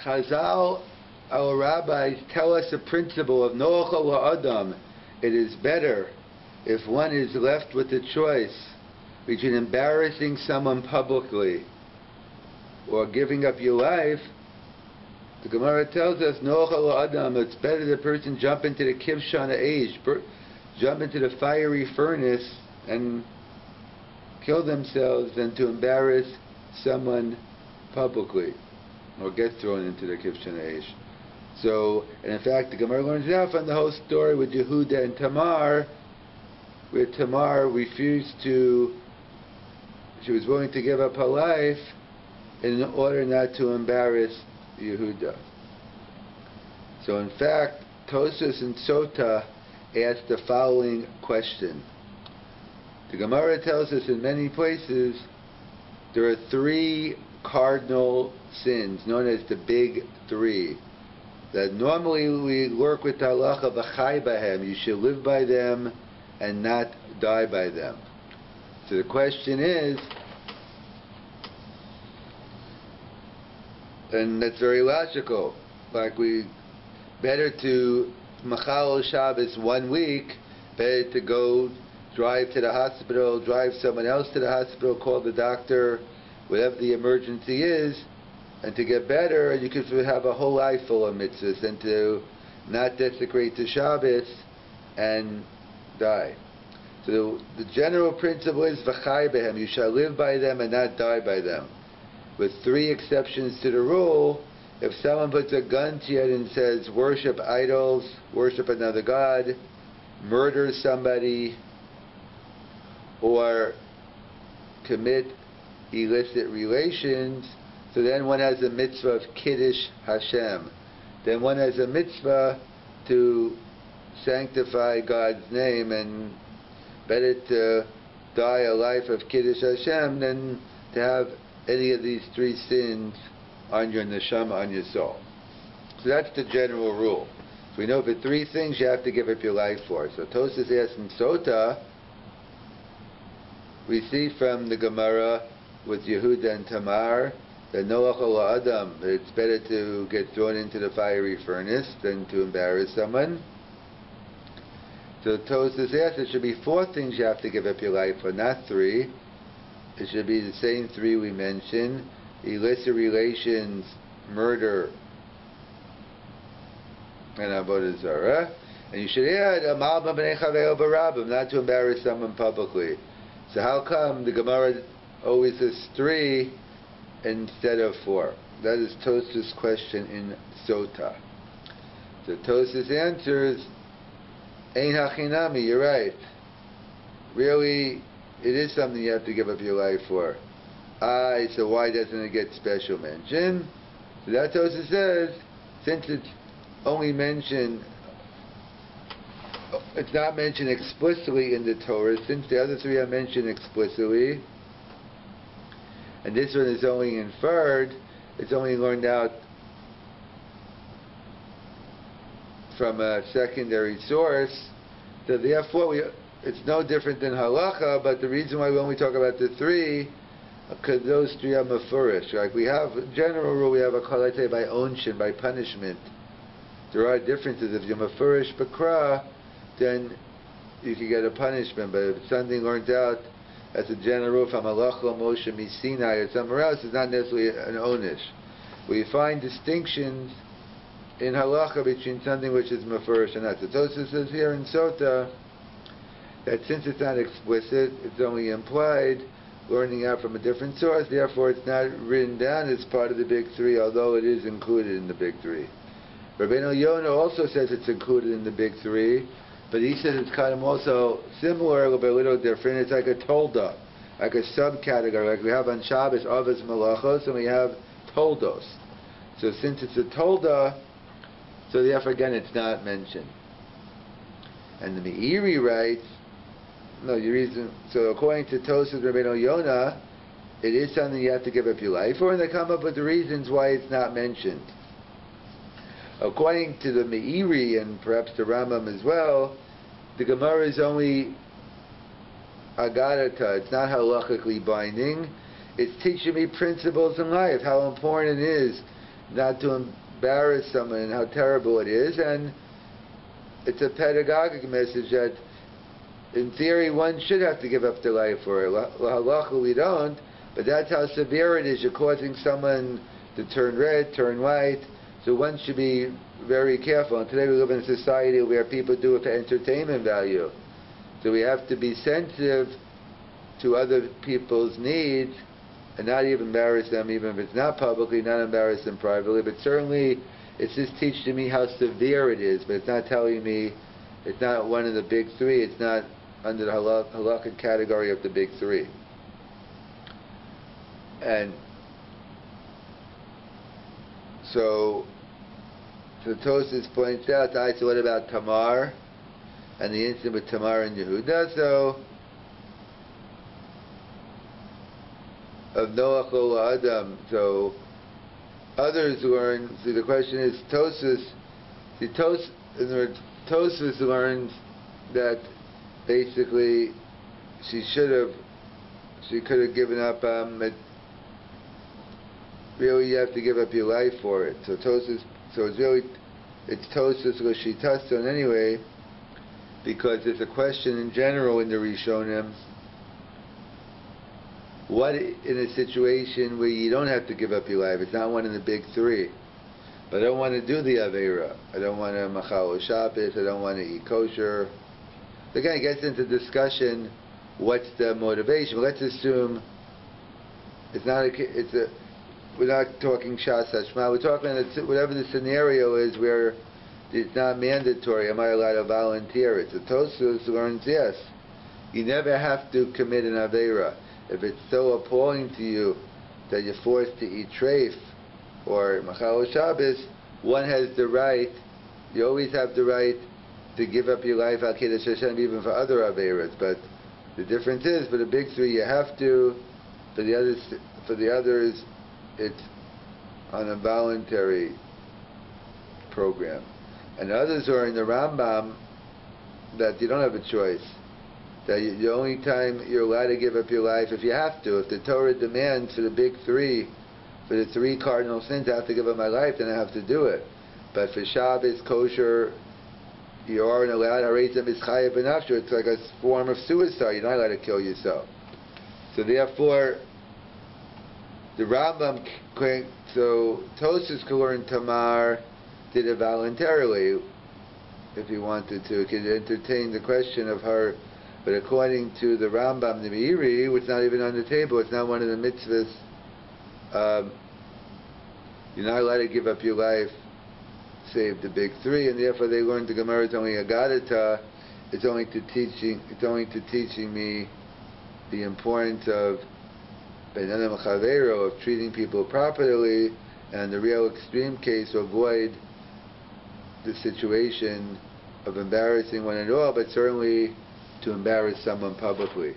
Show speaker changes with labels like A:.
A: Chazal, our rabbis, tell us a principle of noachal la'adam. It is better if one is left with the choice between embarrassing someone publicly or giving up your life. The Gemara tells us, noachal la'adam, it's better the person jump into the kivshan age, jump into the fiery furnace and kill themselves than to embarrass someone publicly or get thrown into the kivshan age. So, and in fact, the Gemara learns now from the whole story with Yehuda and Tamar, where Tamar refused to, she was willing to give up her life in order not to embarrass Yehuda. So in fact, Tosfos and Sota asked the following question. The Gemara tells us in many places there are three cardinal sins known as the big three, that normally we work with halacha v'chai bahem, you should live by them and not die by them. So the question is, and that's very logical, like better to machal Shabbos 1 week, better to go drive to the hospital, drive someone else to the hospital, call the doctor, whatever the emergency is, and to get better, you could have a whole life full of mitzvahs, and to not desecrate the Shabbos and die. So the general principle is v'chai behem, you shall live by them and not die by them. With three exceptions to the rule. If someone puts a gun to your head and says, worship idols, worship another god, murder somebody, or commit illicit relations, so then one has a mitzvah of Kiddush Hashem. Then one has a mitzvah to sanctify God's name, and better to die a life of Kiddush Hashem than to have any of these three sins on your neshama, on your soul. So that's the general rule. So we know for three things you have to give up your life for. So Tosfos asks in Sota, we see from the Gemara with Yehuda and Tamar that noachal la'adam, it's better to get thrown into the fiery furnace than to embarrass someone. So Tosfos asks, it should be four things you have to give up your life for, not three. It should be the same three we mentioned: illicit relations, murder, and avodah zarah. And you should add amalbam b'nei chaveo barabim, not to embarrass someone publicly. So how come the Gemara always says three instead of four? That is Tosfos' question in Sota. So Tosfos answers, ein hachinami, you're right. Really, it is something you have to give up your life for. So why doesn't it get special mention? So that Tosfos says, since it's only mentioned, it's not mentioned explicitly in the Torah, since the other three are mentioned explicitly, and this one is only inferred, it's only learned out from a secondary source, so therefore it's no different than halacha, but the reason why we only talk about the three, because those three are mefurish. Like we have, in general rule, we have a chalate by onshin, by punishment. There are differences. If you're mefurish b'kra, then you can get a punishment, but if it's something learned out as a general rule from halacha, Moshe, Misinai, or somewhere else, it's not necessarily an onish. We find distinctions in halacha between something which is mefurish and not. So Tosfos says here in Sota that since it's not explicit, it's only implied, learning out from a different source, therefore it's not written down as part of the big three, although it is included in the big three. Rabbi Yonah also says it's included in the big three, but he says it's kind of also similar, but a little different. It's like a tolda, like a subcategory, like we have on Shabbos, Avos Malachos, and we have toldos. So since it's a tolda, so therefore again it's not mentioned. And the Meiri writes, no, your reason. So according to Tosfos Rabbi Yonah, it is something you have to give up your life for, and they come up with the reasons why it's not mentioned. According to the Meiri and perhaps the Rambam as well, the Gemara is only agadata. It's not halachically binding. It's teaching me principles in life, how important it is not to embarrass someone and how terrible it is, and it's a pedagogic message that in theory one should have to give up their life for it. Halacha we don't, but that's how severe it is. You're causing someone to turn red, turn white, so one should be very careful. And today we live in a society where people do it for entertainment value. So we have to be sensitive to other people's needs and not even embarrass them, even if it's not publicly, not embarrass them privately. But certainly it's just teaching me how severe it is, but it's not telling me, it's not one of the big three, it's not under the halakhic category of the big three. And so Tosfos points out, so what about Tamar and the incident with Tamar and Yehuda? So of Noach lo Adam, so others learn. See, the question is Tosfos. Tosfos learns that basically she could have given up. Really, you have to give up your life for it. So Tosfos. So it's Tosfos L'Shitason anyway, because it's a question in general in the Rishonim. What in a situation where you don't have to give up your life? It's not one of the big three. But I don't want to do the Aveira. I don't want to Machal Shabbos. I don't want to eat kosher. Again, it gets into discussion. What's the motivation? But let's assume it's not we're not talking Shas Hashma. We're talking whatever the scenario is where it's not mandatory. Am I allowed to volunteer it? So Tosfos learns yes. You never have to commit an Aveira. If it's so appalling to you that you're forced to eat treif or Machal Shabbos, one has the right, you always have the right to give up your life al Kiddush Hashem even for other Aveiras. But the difference is, for the big three you have to, for the others it's on a voluntary program. And others are in the Rambam that you don't have a choice. That the only time you're allowed to give up your life, if you have to, if the Torah demands for the big three, for the three cardinal sins, I have to give up my life, then I have to do it. But for Shabbos, kosher, you aren't allowed. It's like a form of suicide. You're not allowed to kill yourself. So therefore, the Rambam, so Tosfos could learn Tamar did it voluntarily, if he wanted to. He could entertain the question of her. But according to the Rambam, the Meiri, which is not even on the table, it's not one of the mitzvahs, you're not allowed to give up your life, save the big three, and therefore they learned the Gemara is only a Gadata, it's only to teaching me the importance of Ben Adam Chavero, of treating people properly, and the real extreme case to avoid the situation of embarrassing one and all, but certainly to embarrass someone publicly.